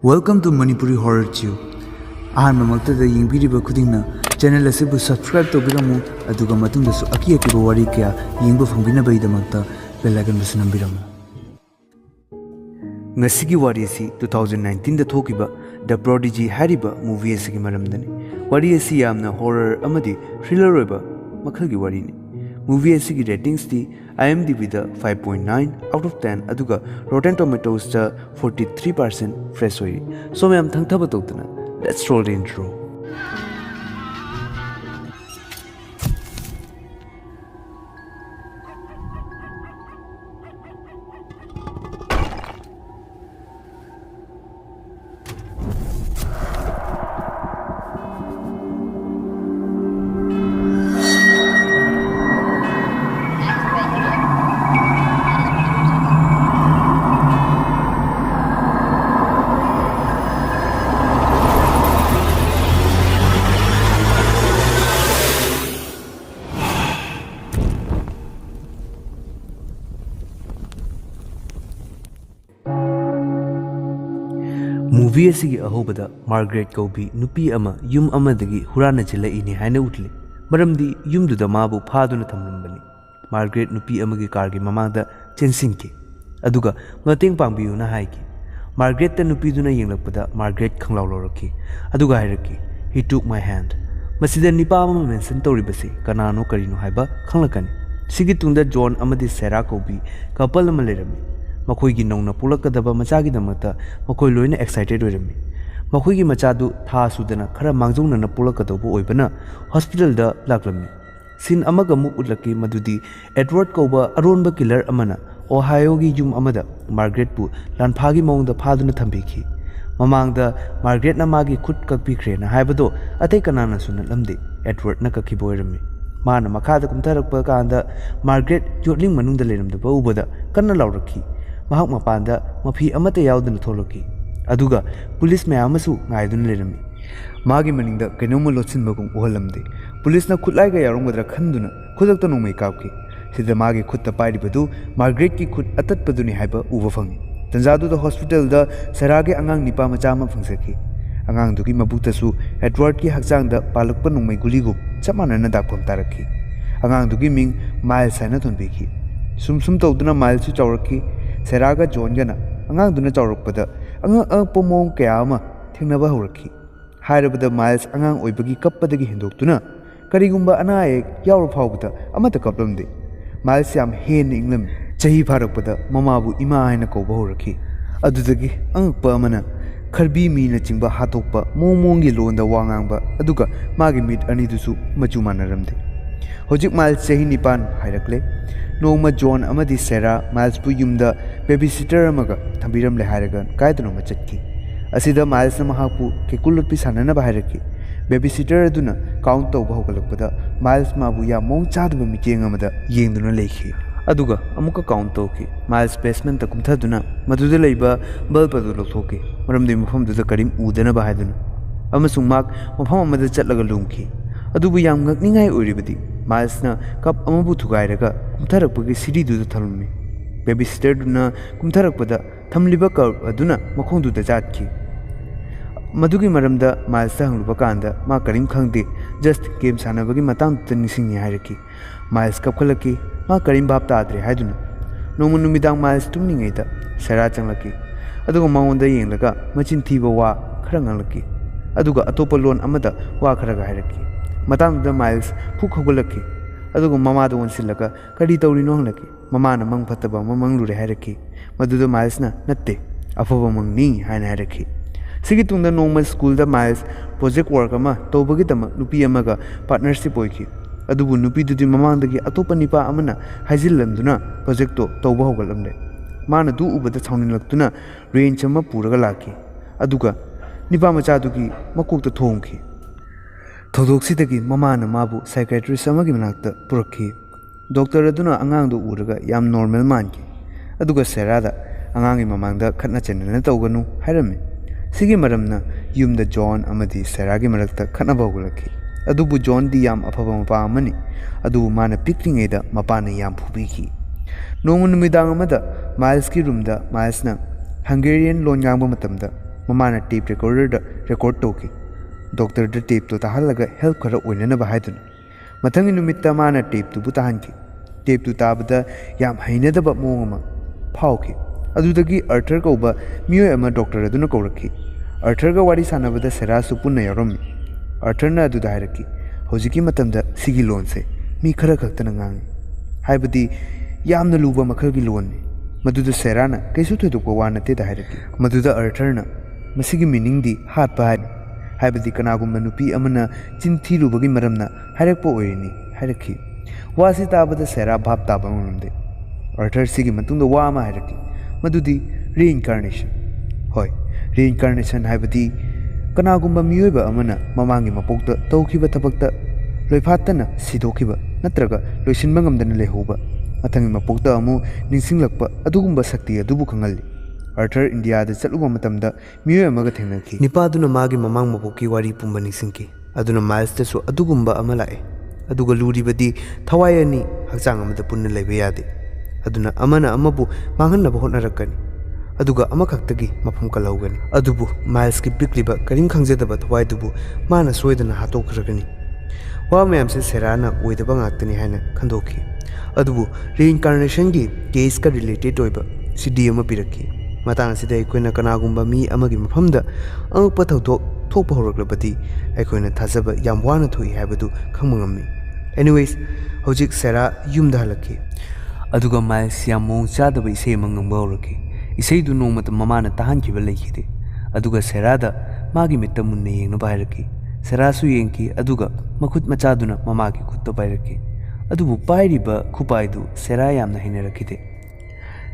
Welcome to Manipuri Horror Tube. Ahanmamaktada yingbiriba khudingna channel asibu subscribe tobiramu aduga matungdasu aki wari kya yingba fangbinabagidamakta bell icon basu nambiramu. Ngasigi wari asi 2019 da thokiba The Prodigy hariba movie asigi maramdani. Wari asi yamna horror amadi thriller roiba makhalgi wari ni. Movie asigi ratings di IMDb da 5.9 out of 10 aduga Rotten Tomatoes da 43% fresh hoyi. So mayam thangthaba tawtana. Let's roll the intro. Movie asigi ahobada Margaret Kaubi nupi ama yum amadagi hurana chilai haina utli. Maramdi yum duda mabu phaduna thamlambani. Margaret nupi amagi kargi mamangda chensinki. Aduga mateng pangbiyuna haiki. Margaret ta nupi duna yenglakpada Margaret khanglawloraki. Aduga hairaki. He took my hand. Masida nipa ama mention tawribasi kanano karino haiba khanglakani. Sigi tungda John amadi Sarah Kaubi couple ama lerami. Makoigi nongna pulakadaba machagi damata makoi loina excited oirami. Makoigi machadu tha sudana khara mangjongna na pulakadaba oibana hospital da laklami. Sin amaga mu utlaki madudi Edward Kauba aronba killer amana Ohio gi yum amada Margaret pu lanphagi mongda phaduna thambiki. Mamangda Margaret na magi khut kakpikhre na haibado atei kanana suna lamde Edward na kakhibo oirami. Mana makhada kumtharakpa kanda Margaret yotling manungda leramdaba ubada kanna lawrakhi. Mahak mapanda mafi amata yaudana tholoki. Aduga police mayamasu ngaiduna lerami. Magi maningda kainoma lotsinbagum uhalamde. Police na khutlaiga yarongmadra khanduna khudakta nongmai kapki. Sida magi khutta pairibadu Margaret ki khut atatpaduni haiba uba fangi. Tanjadu da hospital da Sarah ge angang nipa macha ama fangsaki. Angang dugi mabuktasu Edward ki hakchang da palakpa nongmai guligu chamanana dakpam taraki. Angang dugi ming Miles haina thonbiki. Sum tawduna Miles su chawraki. Sarah John gana angang duna chawrukpada angang pomong kaya ama thingnaba hawraki. Hairabada Miles angang oibagi kappadagi hindoktuna karigumba anaek yawru phawbada amata kaplamde. Miles yam hen inglam chahi pharakpada mamabu ima haina kauba hawraki. Adudagi angakpa amana kharbi mina chingba hatokpa mongmongi londa wangangba aduga magi mit anidusu machu manaramde. Hojik Miles chahi nipan hairakle. Noma John amadi Sarah Miles pu yumda babysitter amaga thambiram le hairaga kaidano machatki. Asida Miles na mahapu ke kulutpi sanana bahairaki. Babysitter aduna count tawba hogalakpada Miles mabu ya mong chaduba miteng amada yengduna leikhi. Aduga amuka count tawki. Miles basement ta kumthaduna maduda leiba bulb adu lothoki. Maramdi mafam duda karim udana bahaiduna. Amasung mak mafam amada chatlaga lumki. Adubu yam ngakningai oiribadi Miles na kap amabu thugairaga kumtharakpagi siri duda thalummi. Babysitter duna kumtharakpada thamliba cup aduna makhongduda jatki. Madugi maramda Miles ta hangluba kanda ma karim khangde just game sanabagi matang nisingni hairaki. Miles kapkhalaki ma karim bab taadre haiduna. Nomu numidang Miles tumningaida Sarah changlaki. Aduga maonda yenglaga machin thiba wa khara nganglaki. Aduga atopa lon amada wa kharaga hairaki. Matang da Miles phuk hogulaki. Adugo mama da wonsilaga kadi tawrino hanglaki. Mama na mang phataba mamang lure hairaki. Maduda Miles na natte afaba mang ni haina hairaki. Sigi tungda normal school da Miles project work ama tawbagi dama nupi amaga partnership oiki. Adubu nupi dudi mamang dagi atopa nipa amana haijilamduna project to tawba hogalamle. Mana du ubada chawninlaktuna range ama puraga laki. Aduga nipa machadugi makokta thongki. Thodoksidagi mamana mabu psychiatrist amagi manakta purakhi. Doctor aduna angangdo uraga yam normal manki. Aduga Sarah da angangi mamangda khatna chenna tawganu hairami. Sigi maramna yumda John amadi Sarah gi marakta khatna bawgulaki. Adubu John di yam afaba mapa amani. Adubu mana pikringaida mapana yam phubiki. Nomu numidang amada Miles ki room da Miles na Hungarian loan ngangba matamda ꯃꯃꯥꯅ tap ꯔꯦꯀꯣꯔꯗꯔꯗ record ꯇꯧꯈꯤ ꯗꯣꯛꯇꯔꯗ ꯇꯦꯞꯇꯨ ꯇꯥꯍꯜꯂꯒ help ꯈꯔ ꯑꯣꯏꯅꯅꯕ ꯍꯥꯏꯗꯨꯅ ꯃꯊꯪꯒꯤ ꯅꯨꯃꯤꯠꯇ ꯃꯥꯅ ꯇꯦꯞꯇꯨꯕꯨ ꯇꯥꯍꯟꯈꯤ ꯇꯦꯞꯇꯨ ꯇꯥꯕꯗ ꯌꯥꯝ ꯍꯩꯅꯗꯕ ꯃꯑꯣꯡ ꯑꯃ ꯐꯥꯎꯈꯤ ꯑꯗꯨꯗꯒꯤ ꯑꯔꯊꯔ ꯀꯧꯕ ꯃꯤꯑꯣꯏ ꯑꯃ ꯗꯣꯛꯇꯔ ꯑꯗꯨꯅ ꯀꯧꯔꯛꯈꯤ ꯑꯔꯊꯔꯒ ꯋꯥꯔꯤ ꯁꯥꯟꯅꯕꯗ ꯁꯦꯔꯥꯁꯨ ꯄꯨꯟꯅ ꯌꯥꯎꯔꯝꯃꯤ ꯑꯔꯊꯔꯅ ꯑꯗꯨꯗ ꯍꯥꯏꯔꯛꯈꯤ ꯍꯧꯖꯤꯛꯀꯤ ꯃꯇꯝꯗ ꯁꯤꯒꯤ ꯂꯣꯟꯁꯦ ꯃꯤ ꯈꯔ ꯈꯛꯇꯅ ꯉꯥꯡꯏ ꯍꯥꯏꯕꯗꯤ ꯌꯥꯝꯅ ꯂꯨꯕ ꯃꯈꯜꯒꯤ ꯂꯣꯟꯅꯤ ꯃꯗꯨꯗ ꯁꯦꯔꯥꯅ ꯀꯩꯁꯨ ꯊꯣꯏꯗꯣꯛꯄ ꯋꯥ ꯅꯠꯇꯦꯗ ꯍꯥꯏꯔꯛꯈꯤ ꯃꯗꯨꯗ ꯑꯔꯊꯔꯅ ꯃꯁꯤꯒꯤ ꯃꯤꯅꯤꯡꯗꯤ ꯍꯥꯠꯄ ꯍꯥꯏꯅꯤ ꯍꯥꯏꯕꯗꯤ ꯀꯅꯥꯒꯨꯝꯕ ꯅꯨꯄꯤ ꯑꯃꯅ ꯆꯤꯟ ꯊꯤꯔꯨꯕꯒꯤ ꯃꯔꯝꯅ ꯍꯥꯏꯔꯛꯄ ꯑꯣꯏꯔꯤꯅꯤ ꯍꯥꯏꯔꯛꯈꯤ ꯋꯥꯁꯤ ꯇꯥꯕꯗ ꯁꯦꯔꯥ ꯚꯥꯞ ꯇꯥꯕ ꯉꯝꯂꯝꯗꯦ ꯑꯔꯊꯔ ꯁꯤꯒꯤ ꯃꯇꯨꯡꯗ ꯋꯥ ꯑꯃ ꯍꯥꯏꯔꯛꯈꯤ ꯃꯗꯨꯗꯤ ꯔꯤꯏꯟꯀꯥꯔꯅꯦꯁꯟ ꯍꯣꯏ ꯔꯤꯏꯟꯀꯥꯔꯅꯦꯁꯟ ꯍꯥꯏꯕꯗꯤ ꯀꯅꯥꯒꯨꯝꯕ ꯃꯤꯑꯣꯏꯕ ꯑꯃꯅ ꯃꯃꯥꯡꯒꯤ ꯃꯄꯣꯛꯇ ꯇꯧꯈꯤꯕ ꯊꯕꯛꯇ ꯂꯣꯏꯐꯥꯠꯇꯅ ꯁꯤꯗꯣꯛꯈꯤꯕ ꯅꯠꯇ꯭ꯔꯒ ꯂꯣꯏꯁꯤꯟꯕ ꯉꯝꯗꯅ ꯂꯩꯍꯧꯕ ꯃꯊꯪꯒꯤ ꯃꯄꯣꯛꯇ ꯑꯃꯨꯛ ꯅꯤꯡꯁꯤꯡꯂꯛꯄ ꯑꯗꯨꯒꯨꯝꯕ ꯁꯛꯇꯤ ꯑꯗꯨꯕꯨ ꯈꯪꯍꯜꯂꯤ ꯑꯔꯊꯔ ꯏꯟꯗꯤꯌꯥꯗ ꯆꯠꯂꯨꯕ ꯃꯇꯝꯗ ꯃꯤꯑꯣꯏ ꯑꯃꯒ ꯊꯦꯡꯅꯈꯤ ꯅꯤꯄꯥꯗꯨꯅ ꯃꯥꯒꯤ ꯃꯃꯥꯡ ꯃꯄꯣꯛꯀꯤ ꯋꯥꯔꯤ ꯄꯨꯝꯕ ꯅꯤꯡꯁꯤꯡꯈꯤ ꯑꯗꯨꯅ ꯃꯥꯏꯜꯁꯇꯁꯨ ꯑꯗꯨꯒꯨꯝꯕ ꯑꯃ ꯂꯥꯛꯑꯦ ꯑꯗꯨꯒ ꯂꯨꯔꯤꯕꯗꯤ ꯊꯋꯥꯏ ꯑꯅꯤ ꯍꯛꯆꯥꯡ ꯑꯃꯗ ꯄꯨꯟꯅ ꯂꯩꯕ ꯌꯥꯗꯦ ꯑꯗꯨꯅ ꯑꯃꯅ ꯑꯃꯕꯨ ꯃꯥꯡꯍꯟꯅꯕ ꯍꯣꯠꯅꯔꯛꯀꯅꯤ ꯑꯗꯨꯒ ꯑꯃꯈꯛꯇꯒꯤ ꯃꯐꯝ ꯀꯜꯍꯧꯒꯅꯤ ꯑꯗꯨꯕꯨ ꯃꯥꯏꯜꯁꯀꯤ ꯄꯤꯛꯂꯤꯕ ꯀꯔꯤꯝ ꯈꯪꯖꯗꯕ ꯊꯋꯥꯏꯗꯨꯕꯨ ꯃꯥꯅ ꯁꯣꯏꯗꯅ ꯍꯥꯠꯇꯣꯛꯈ꯭ꯔꯒꯅꯤ ꯋꯥ ꯃꯌꯥꯝꯁꯦ ꯁꯦꯔꯥꯅ ꯑꯣꯏꯗꯕ ꯉꯥꯛꯇꯅꯤ ꯍꯥꯏꯅ ꯈꯟꯗꯣꯛꯈꯤ ꯑꯗꯨꯕꯨ ꯔꯤꯏꯟꯀꯥꯔꯅꯦꯁꯟꯒꯤ ꯀꯦꯁꯀ ꯔꯤꯂꯦꯇꯦꯠ ꯑꯣꯏꯕ ꯁꯤꯗꯤ ꯑꯃ ꯄꯤꯔꯛꯈꯤ ꯃꯇꯥꯡ ꯑꯁꯤꯗ ꯑꯩꯈꯣꯏꯅ ꯀꯅꯥꯒꯨꯝꯕ ꯃꯤ ꯑꯃꯒꯤ ꯃꯐꯝꯗ ꯑꯉꯛꯄ ꯊꯧꯗꯣꯛ ꯊꯣꯛꯄ ꯍꯧꯔꯛꯂꯕꯗꯤ ꯑꯩꯈꯣꯏꯅ ꯊꯥꯖꯕ ꯌꯥꯝ ꯋꯥꯅ ꯊꯣꯛꯏ ꯍꯥꯏꯕꯗꯨ ꯈꯪꯕ ꯉꯝꯃꯤ ꯑꯦꯅꯤꯋꯦꯁ ꯍꯧꯖꯤꯛ ꯁꯦꯔꯥ ꯌꯨꯝꯗ ꯍꯜꯂꯛꯈꯤ ꯑꯗꯨꯒ ꯃꯥꯏꯜꯁ ꯌꯥꯝ ꯃꯑꯣꯡ ꯆꯥꯗꯕ ꯏꯁꯩ ꯑꯃ ꯉꯪꯕ ꯍꯧꯔꯛꯈꯤ ꯏꯁꯩꯗꯨ ꯅꯣꯡꯃꯇ ꯃꯃꯥꯅ ꯇꯥꯍꯟꯈꯤꯕ ꯂꯩꯈꯤꯗꯦ ꯑꯗꯨꯒ ꯁꯦꯔꯥꯗ ꯃꯥꯒꯤ ꯃꯤꯠꯇ ꯃꯨꯟꯅ ꯌꯦꯡꯅꯕ ꯍꯥꯏꯔꯛꯈꯤ ꯁꯦꯔꯥꯁꯨ ꯌꯦꯡꯈꯤ ꯑꯗꯨꯒ ꯃꯈꯨꯠ ꯃꯆꯥꯗꯨꯅ ꯃꯃꯥꯒꯤ ꯈꯨꯠꯇ ꯄꯥꯏꯔꯛꯈꯤ ꯑꯗꯨꯕꯨ ꯄꯥꯏꯔꯤꯕ ꯈꯨꯄꯥꯏꯗꯨ ꯁꯦꯔꯥ ꯌꯥꯝꯅ ꯍꯩꯅꯔꯛꯈꯤꯗꯦ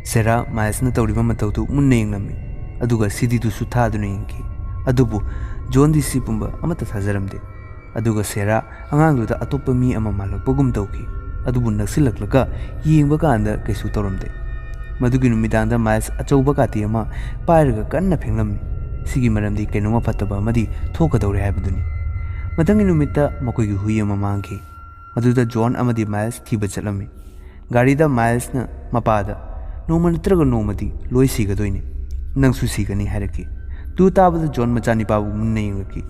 ꯁꯦꯔꯥ ꯃꯥꯏꯜꯁꯅ ꯇꯧꯔꯤꯕ ꯃꯇꯧꯗꯨ ꯃꯨꯟꯅ ꯌꯦꯡꯂꯝꯃꯤ ꯑꯗꯨꯒ ꯁꯤꯗꯤꯗꯨꯁꯨ ꯊꯥꯗꯨꯅ ꯌꯦꯡꯈꯤ ꯑꯗꯨꯕꯨ ꯖꯣꯟꯗꯤ ꯁꯤ ꯄꯨꯝꯕ ꯑꯃꯠꯇ ꯊꯥꯖꯔꯝꯗꯦ ꯑꯗꯨꯒ ꯁꯦꯔꯥ ꯑꯉꯥꯡꯗꯨꯗ ꯑꯇꯣꯞꯄ ꯃꯤ ꯑꯃ ꯃꯥꯜꯂꯛꯄꯒꯨꯝ ꯇꯧꯈꯤ ꯑꯗꯨꯕꯨ ꯅꯛꯁꯤꯜꯂꯛꯂꯒ ꯌꯦꯡꯕ ꯀꯥꯟꯗ ꯀꯩꯁꯨ ꯇꯧꯔꯝꯗꯦ ꯃꯗꯨꯒꯤ ꯅꯨꯃꯤꯗꯥꯡꯗ ꯃꯥꯏꯜꯁ ꯑꯆꯧꯕ ꯀꯥꯇꯤ ꯑꯃ ꯄꯥꯏꯔꯒ ꯀꯟꯅ ꯐꯦꯡꯂꯝꯃꯤ ꯁꯤꯒꯤ ꯃꯔꯝꯗꯤ ꯀꯩꯅꯣꯝꯃ ꯐꯠꯇꯕ ꯑꯃꯗꯤ ꯊꯣꯛꯀꯗꯧꯔꯦ ꯍꯥꯏꯕꯗꯨꯅꯤ ꯃꯊꯪꯒꯤ ꯅꯨꯃꯤꯠꯇ ꯃꯈꯣꯏꯒꯤ ꯍꯨꯏ ꯑꯃ ꯃꯥꯡꯈꯤ ꯃꯗꯨꯗ ꯖꯣꯟ ꯑꯃꯗꯤ ꯃꯥꯏꯜꯁ ꯊꯤꯕ ꯆꯠꯂꯝꯃꯤ ꯒꯥꯔꯤꯗ ꯃꯥꯏꯜꯁꯅ ꯃꯄꯥꯗ ꯅꯣꯡꯃ ꯅꯠꯇ꯭ꯔꯒ ꯅꯣꯡꯃꯗꯤ ꯂꯣꯏ ꯁꯤꯒꯗꯣꯏꯅꯤ ꯅꯪꯁꯨ ꯁꯤꯒꯅꯤ ꯍꯥꯏꯔꯛꯈꯤ ꯇꯨ ꯇꯥꯕꯗ ꯖꯣꯟ ꯃꯆꯥꯅꯤꯄꯥꯕꯨ ꯃꯨꯟꯅ ꯌꯦꯡꯂꯛꯈꯤ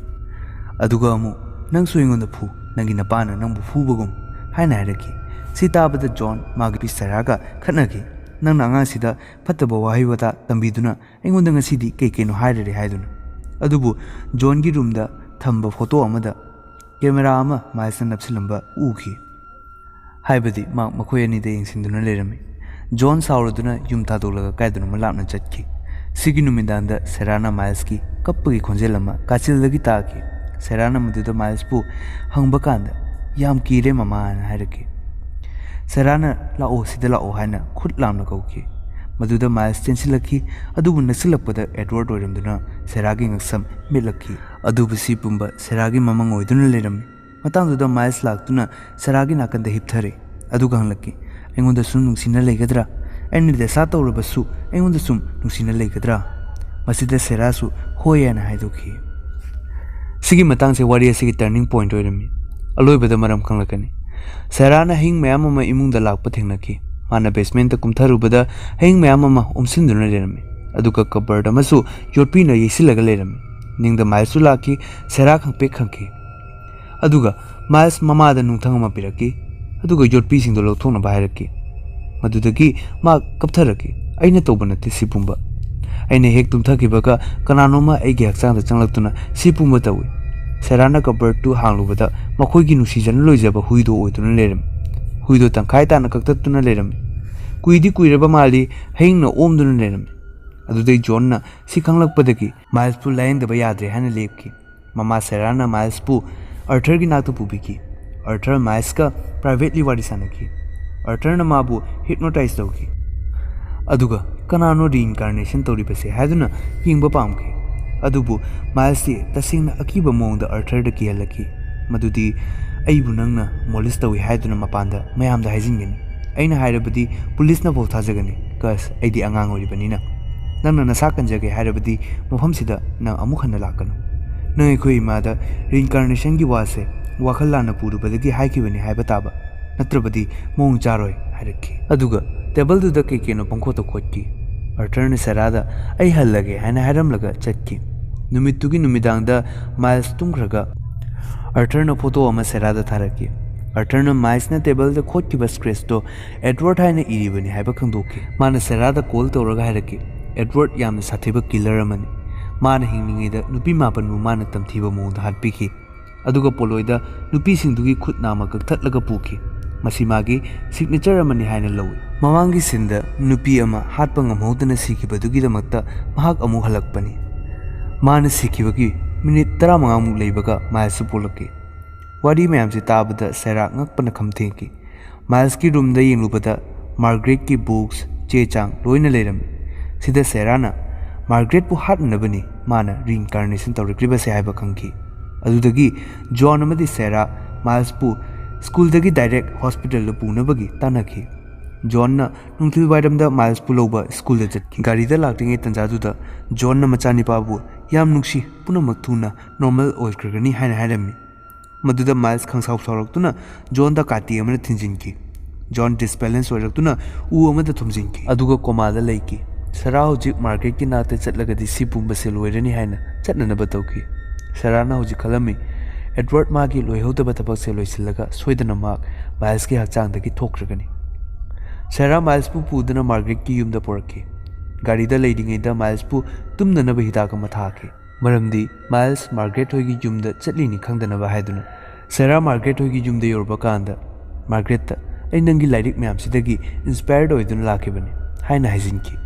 ꯑꯗꯨꯒ ꯑꯃꯨꯛ ꯅꯪꯁꯨ ꯑꯩꯉꯣꯟꯗ ꯐꯨ ꯅꯪꯒꯤ ꯅꯄꯥꯅ ꯅꯪꯕꯨ ꯐꯨꯕꯒꯨꯝ ꯍꯥꯏꯅ ꯍꯥꯏꯔꯛꯈꯤ ꯁꯤ ꯇꯥꯕꯗ ꯖꯣꯟ ꯃꯥꯒꯤ ꯁꯦꯔꯥꯒ ꯈꯠꯅꯈꯤ ꯅꯪꯅ ꯑꯉꯥꯡꯁꯤꯗ ꯐꯠꯇꯕ ꯋꯥꯍꯩ ꯋꯥꯇꯥ ꯇꯝꯕꯤꯗꯨꯅ ꯑꯩꯉꯣꯟꯗ ꯉꯁꯤꯗꯤ ꯀꯩ ꯀꯩꯅꯣ ꯍꯥꯏꯔꯔꯦ ꯍꯥꯏꯗꯨꯅ ꯑꯗꯨꯕꯨ ꯖꯣꯟꯒꯤ ꯔꯨꯝꯗ ꯊꯝꯕ ꯐꯣꯇꯣ ꯑꯃꯗ ꯀꯦꯃꯦꯔꯥ ꯑꯃ ꯃꯥꯏꯜꯁꯅ ꯅꯞꯁꯤꯜꯂꯝꯕ ꯎꯈꯤ ꯍꯥꯏꯕꯗꯤ ꯃꯈꯣꯏ ꯑꯅꯤꯗ ꯌꯦꯡꯁꯤꯟꯗꯨꯅ ꯂꯩꯔꯝꯃꯤ ꯖꯣꯟ ꯁꯥꯎꯔꯗꯨꯅ ꯌꯨꯝ ꯊꯥꯗꯣꯛꯂꯒ ꯀꯥꯏꯗꯅꯣꯃ ꯂꯥꯞꯅ ꯆꯠꯈꯤ ꯁꯤꯒꯤ ꯅꯨꯃꯤꯗꯥꯡꯗ ꯁꯦꯔꯥꯅ ꯃꯥꯏꯜꯁꯀꯤ ꯀꯞꯄꯒꯤ ꯈꯣꯟꯖꯦꯜ ꯑꯃ ꯀꯥꯆꯤꯜꯗꯒꯤ ꯇꯥꯈꯤ ꯁꯦꯔꯥꯅ ꯃꯗꯨꯗ ꯃꯥꯏꯜꯁꯄꯨ ꯍꯪꯕ ꯀꯥꯟꯗ ꯌꯥꯝ ꯀꯤꯔꯦ ꯃꯃꯥ ꯍꯥꯏꯅ ꯍꯥꯏꯔꯛꯈꯤ ꯁꯦꯔꯥꯅ ꯂꯥꯛꯑꯣ ꯁꯤꯗ ꯂꯥꯛꯑꯣ ꯍꯥꯏꯅ ꯈꯨꯠ ꯂꯥꯝꯅ ꯀꯧꯈꯤ ꯃꯗꯨꯗ ꯃꯥꯏꯜꯁ ꯆꯦꯟꯁꯤꯜꯂꯛꯈꯤ ꯑꯗꯨꯕꯨ ꯅꯛꯁꯤꯜꯂꯛꯄꯗ ꯑꯦꯗꯋꯥꯔꯗ ꯑꯣꯏꯔꯝꯗꯨꯅ ꯁꯦꯔꯥꯒꯤ ꯉꯛꯁꯝ ꯃꯤꯠꯂꯛꯈꯤ ꯑꯗꯨꯕꯨ ꯁꯤ ꯄꯨꯝꯕ ꯁꯦꯔꯥꯒꯤ ꯃꯃꯪ ꯑꯣꯏꯗꯨꯅ ꯂꯩꯔꯝꯃꯤ ꯃꯇꯥꯡꯗꯨꯗ ꯃꯥꯏꯜꯁ ꯂꯥꯛꯇꯨꯅ ꯁꯦꯔꯥꯒꯤ ꯅꯥꯀꯟꯗ ꯍꯤꯞꯊꯔꯦ ꯑꯗꯨꯒ ꯍꯪꯂꯛꯈꯤ ꯑꯩꯉꯣꯟꯗ ꯁꯨꯝ ꯅꯨꯡꯁꯤꯅ ꯂꯩꯒꯗ꯭ꯔꯥ ꯑꯩꯅ ꯗꯦꯁꯥ ꯇꯧꯔꯕꯁꯨ ꯑꯩꯉꯣꯟꯗ ꯁꯨꯝ ꯅꯨꯡꯁꯤꯅ ꯂꯩꯒꯗ꯭ꯔꯥ ꯃꯁꯤꯗ ꯁꯦꯔꯥꯁꯨ ꯍꯣꯏ ꯍꯥꯏꯅ ꯍꯥꯏꯗꯣꯛꯈꯤ ꯁꯤꯒꯤ ꯃꯇꯥꯡꯁꯦ ꯋꯥꯔꯤ ꯑꯁꯤꯒꯤ ꯇꯔꯅꯤꯡ ꯄꯣꯏꯟꯠ ꯑꯣꯏꯔꯝꯃꯤ ꯑꯂꯣꯏꯕꯗ ꯃꯔꯝ ꯈꯪꯂꯛꯀꯅꯤ ꯁꯦꯔꯥꯅ ꯍꯌꯤꯡ ꯃꯌꯥꯝ ꯑꯃ ꯏꯃꯨꯡꯗ ꯂꯥꯛꯄ ꯊꯦꯡꯅꯈꯤ ꯃꯥꯅ ꯕꯦꯁꯃꯦꯟꯇ ꯀꯨꯝꯊꯔꯨꯕꯗ ꯍꯌꯤꯡ ꯃꯌꯥꯝ ꯑꯃ ꯎꯝꯁꯤꯟꯗꯨꯅ ꯂꯩꯔꯝꯃꯤ ꯑꯗꯨꯒ ꯀꯕꯔꯗ ꯑꯃꯁꯨ ꯌꯣꯠꯄꯤꯅ ꯌꯩꯁꯤꯜꯂꯒ ꯂꯩꯔꯝꯃꯤ ꯅꯤꯡꯗ ꯃꯥꯏꯜꯁꯁꯨ ꯂꯥꯛꯈꯤ ꯁꯦꯔꯥ ꯈꯪꯄꯦꯛ ꯈꯪꯈꯤ ꯑꯗꯨꯒ ꯃꯥꯏꯜꯁ ꯃꯃꯥꯗ ꯅꯨꯡꯊꯪ ꯑꯃ ꯄꯤꯔꯛꯈꯤ ꯑꯗꯨꯒ ꯌꯣꯠꯄꯤꯁꯤꯡꯗꯣ ꯂꯧꯊꯣꯛꯅꯕ ꯍꯥꯏꯔꯛꯈꯤ ꯃꯗꯨꯗꯒꯤ ꯃꯥ ꯀꯞꯊꯔꯛꯈꯤ ꯑꯩꯅ ꯇꯧꯕ ꯅꯠꯇꯦ ꯁꯤ ꯄꯨꯝꯕ ꯑꯩꯅ ꯍꯦꯛ ꯇꯨꯝꯊꯈꯤꯕꯒ ꯀꯅꯥꯅꯣꯝꯃ ꯑꯩꯒꯤ ꯍꯛꯆꯥꯡꯗ ꯆꯪꯂꯛꯇꯨꯅ ꯁꯤ ꯄꯨꯝꯕ ꯇꯧꯏ ꯁꯦꯔꯥꯅ ꯀꯕꯔꯗꯨ ꯍꯥꯡꯂꯨꯕꯗ ꯃꯈꯣꯏꯒꯤ ꯅꯨꯡꯁꯤꯖꯅ ꯂꯣꯏꯖꯕ ꯍꯨꯏꯗꯣ ꯑꯣꯏꯗꯨꯅ ꯂꯩꯔꯝꯃꯤ ꯍꯨꯏꯗꯣ ꯇꯪꯈꯥꯏ ꯇꯥꯅ ꯀꯛꯊꯠꯇꯨꯅ ꯂꯩꯔꯝꯃꯤ ꯀꯨꯏꯗꯤ ꯀꯨꯏꯔꯕ ꯃꯥꯜꯂꯤ ꯍꯌꯤꯡꯅ ꯑꯣꯝꯗꯨꯅ ꯂꯩꯔꯝꯃꯤ ꯑꯗꯨꯗꯩ ꯖꯣꯟꯅ ꯁꯤ ꯈꯪꯂꯛꯄꯗꯒꯤ ꯃꯥꯏꯜꯁꯄꯨ ꯂꯥꯌꯦꯡꯗꯕ ꯌꯥꯗ꯭ꯔꯦ ꯍꯥꯏꯅ ꯂꯦꯞꯈꯤ ꯃꯃꯥ ꯁꯦꯔꯥꯅ ꯃꯥꯏꯜꯁꯄꯨ ꯑꯔꯊꯔꯒꯤ ꯅꯥꯛꯇ ꯄꯨꯕꯤꯈꯤ ꯑꯔꯊꯔ ꯃꯥꯏꯜꯁꯀ ꯄ꯭ꯔꯥꯏꯚꯦꯠꯂꯤ ꯋꯥꯔꯤ ꯁꯥꯟꯅꯈꯤ ꯑꯔꯊꯔꯅ ꯃꯥꯕꯨ ꯍꯤꯞꯅꯣꯇꯥꯏꯖ ꯇꯧꯈꯤ ꯑꯗꯨꯒ ꯀꯅꯥꯅꯣ ꯔꯤꯏꯟꯀꯥꯔꯅꯦꯁꯟ ꯇꯧꯔꯤꯕꯁꯦ ꯍꯥꯏꯗꯨꯅ ꯌꯦꯡꯕ ꯄꯥꯝꯈꯤ ꯑꯗꯨꯕꯨ ꯃꯥꯏꯜꯁꯇꯤ ꯇꯁꯦꯡꯅ ꯑꯀꯤꯕ ꯃꯑꯣꯡꯗ ꯑꯔꯊꯔꯗ ꯀꯤꯍꯜꯂꯛꯈꯤ ꯃꯗꯨꯗꯤ ꯑꯩꯕꯨ ꯅꯪꯅ ꯃꯣꯂꯤꯁ ꯇꯧꯏ ꯍꯥꯏꯗꯨꯅ ꯃꯄꯥꯟꯗ ꯃꯌꯥꯝꯗ ꯍꯥꯏꯖꯤꯟꯒꯅꯤ ꯑꯩꯅ ꯍꯥꯏꯔꯕꯗꯤ ꯄꯨꯂꯤꯁꯅꯐꯥꯎ ꯊꯥꯖꯒꯅꯤ ꯀꯁ ꯑꯩꯗꯤ ꯑꯉꯥꯡ ꯑꯣꯏꯔꯤꯕꯅꯤꯅ ꯅꯪꯅ ꯅꯁꯥ ꯀꯟꯖꯒꯦ ꯍꯥꯏꯔꯕꯗꯤ ꯃꯐꯝꯁꯤꯗ ꯅꯪ ꯑꯃꯨꯛ ꯍꯟꯅ ꯂꯥꯛꯀꯅꯨ ꯅꯪ ꯑꯩꯈꯣꯏ ꯏꯃꯥꯗ ꯔꯤꯏꯟꯀꯥꯔꯅꯦꯁꯟꯒꯤ ꯋꯥꯁꯦ ꯋꯥꯈꯜ ꯂꯥꯟꯅ ꯄꯨꯔꯨꯕꯗꯒꯤ ꯍꯥꯏꯈꯤꯕꯅꯤ ꯍꯥꯏꯕ ꯇꯥꯕ ꯅꯠꯇ꯭ꯔꯕꯗꯤ ꯃꯑꯣꯡ ꯆꯥꯔꯣꯏ ꯍꯥꯏꯔꯛꯈꯤ ꯑꯗꯨꯒ ꯇꯦꯕꯜꯗꯨꯗ ꯀꯩ ꯀꯩꯅꯣ ꯄꯪꯈꯣꯠꯇ ꯈꯣꯠꯈꯤ ꯑꯔꯊꯔꯅ ꯁꯦꯔꯥꯗ ꯑꯩ ꯍꯜꯂꯒꯦ ꯍꯥꯏꯅ ꯍꯥꯏꯔꯝꯂꯒ ꯆꯠꯈꯤ नुमित्तुगी नुमिदांगदा माइल्स तुमख्रगा अर्थरना फोटो अमा सेरादा थारकी अर्थरना माइल्सना टेबल खोटखिबा स्क्रेच तो एडवर्ड हाइना इरिबनी हाइबा खंदोखी माना सेरादा कॉल तौरगा हाइरकी एडवर्ड यामना साथेबा किलर अमनी माना हिंगनिंगेदा नुपी मापनबु माना तमथीबा मोंदा हाटपिखी अदुगा पोलोइदा नुपी सिंदुगी खुद नामा कक्थटलगा पुखी मसी मागी सिग्नेचर अमनी हाइना लौई ममांगी सिंदा नुपी अमा हाटपा ngamhodana सिखिबदुगीदमक्ता महाक अमु हलकपनी माना सिखिबगी मिनिट 15 मुक लेबगा माइल्स पोलकी वारी मैमसे ताबदा सेरा ngakpana खमथेंकी माइल्स की रूम दा येंगलुबदा मार्गरेट की बुक्स चे चांग लोइना लेरमी सिदा सेराना मार्गरेट पु हाटनबनी माना रीइंकार्नेशन तौरक्रिबसे हाइबा खंकी अदुदगी जॉन अमदी सेरा माइल्स पु स्कूल दगी डायरेक्ट हॉस्पिटल पुनबगी तानखी जॉन ना नुंथिल वाइरमदा माइल्स पु लौबा स्कूल दा चटकी गाड़ी दा लाक्टिंगे तंजादुदा जॉन ना मचानिपाबु याम नुक्सी पुनमक थुना नॉर्मल ओइक्रगनी हाइना हाइरमी मदुदा माइल्स खंसाउ सौरक्तुना जॉन दा काटी अमने थिंजिनकी जॉन डिसबैलेंस ओइरक्तुना उ अमदा थुमजिनकी अदुगा कोमादा लेकी सरा होजिक मार्केट की नाते चटलगदी सी पुंबसे लोइरनी हाइना चटननबा तौकी सराना होजिक खलमी एडवर्ड मागी लोइहौदबा थबकसे लोइसिलगा सोइदना मार्क माइल्स की हचांगदगी थोक्रगनी सरा माइल्स पु पुदना मार्गरेट की युमदा पोरकी गाड़ीदा लेदिंगेदा माइल्स पु तुमननबा हिदाक अमा थाकी मरमदी माइल्स मार्गरेट होगी युमदा चटलिनी खंगदनबा हाइदुना सरा मार्गरेट होगी युमदा योरबा कांदा मार्गरेट आई नंगी लाइरिक म्यामसिदगी इंस्पायर्ड ओइदुना लाखिबनी हाइना हाइजिनकी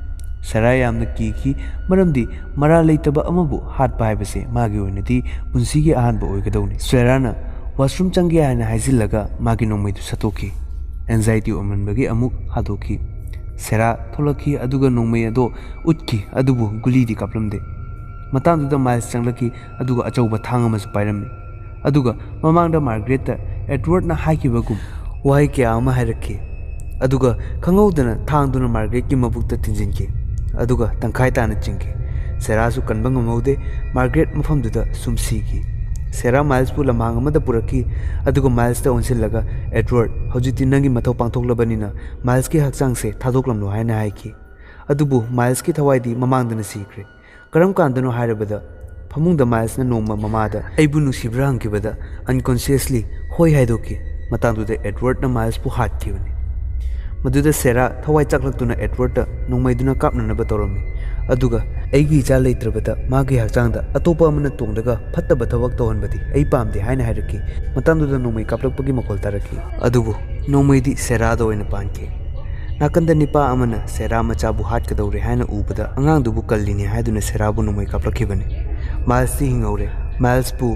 सरा यामना की मरमदी मरा लेतबा अमबु हाटपा हाइबसे मागी ओइनदी पुंसीगी अहानबा ओइगदौनी सेराना वॉशरूम चंगे हाइना हाइजिलगा मागी नोंमैदु सतोकी एंजाइटी ओमनबगी अमुक हादोकी सेरा थोलकी अदुगा नोंमै अदो उटकी अदुबु गुलीदी कापलमदे मतांदुदा माइल्स चंगलकी अदुगा अचौबा थांग अमसु पाइरमनी अदुगा ममांगदा मार्गरेट एडवर्ड ना हाइकिबगुम वाई क्या अमा हाइरकी अदुगा खंगौदना थांगदुना मार्गरेट की मबुकता थिंजिनकी अदुगा तंखाय ताना चिंकी सेरासु कनबा ngamaude मार्गरेट मफमदुदा सुमसीकी सेरा माइल्स पु लमांग अमदा पुरकी अदुगा माइल्स ता ओनसिलगा एडवर्ड हौजिति नंगी मथौ पांथोकलबनिना माइल्स की हक्चांग से थादोकलमनो हाइना हाइकी अदुबु माइल्स की थवाइदी ममांगदना सीक्रे करम कांदनो हाइरबदा फमुंगदा माइल्स ना नोंमा ममादा अइबु नुसिब्रा हंकिबदा अनकॉन्शियसली होय हाइदोकी मतांदुदा एडवर्ड ना माइल्स पु हाटकीबनी मदुदा सेरा थवाई चाकलक्तुना एडवर्ड नोंमैदुना कापननबा तौरमी अदुगा अइगी इचा लेत्रबदा मागी हक्चांगदा अतोपा अमना तोंगदगा फत्तबा थवक तौहनबदी अइ पामदे हाइना हाइरकी मतांदुदा नोंमै कापलक्पगी मखोल तारकी अदुबु नोंमैदी सेरादा ओइना पानकी नाकंदा निपा अमना सेरा मचाबु हाटकदौरे हाइना उबदा अंगांगदुबु कल्लिनी हाइदुना सेराबु नोंमै कापलक्खिबनी माइल्स ती हिंगौरे माइल्स पु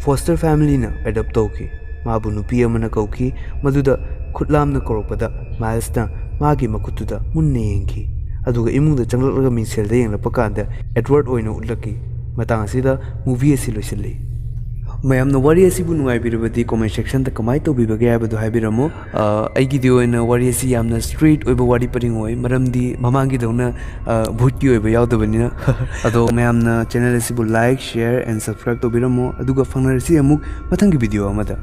फोस्टर फैमिलीना एडॉप्ट तौकी माबु नुपी अमना कौकी मदुदा खुदलामना कौरपदा माइल्सना मागी मखुतुदा मुन्ने येंकी अदुगा इमुंगदा चंगलरगा मिंसेलदा येंगलपा कांदा एडवर्ड ओइना उटलकी मतांग असिदा मूवी असि लोइसिल्ली मैमना वारी असिबु नुंगाइबिरबदी कमेंट सेक्शन दा कमाय तौबिबगे हाइबदु हाइबिरमो अइगिदि ओइना वारी असि यामना स्ट्रेट ओइबा वारी परिंग ओइ मरमदी ममांगी दौना भूतकी ओइबा यावदबनिना अदो मैमना चैनल असिबु लाइक शेयर एंड सब्सक्राइब तौबिरमो अदुगा फंगनरसि अमुक मथंगी वीडियो अमदा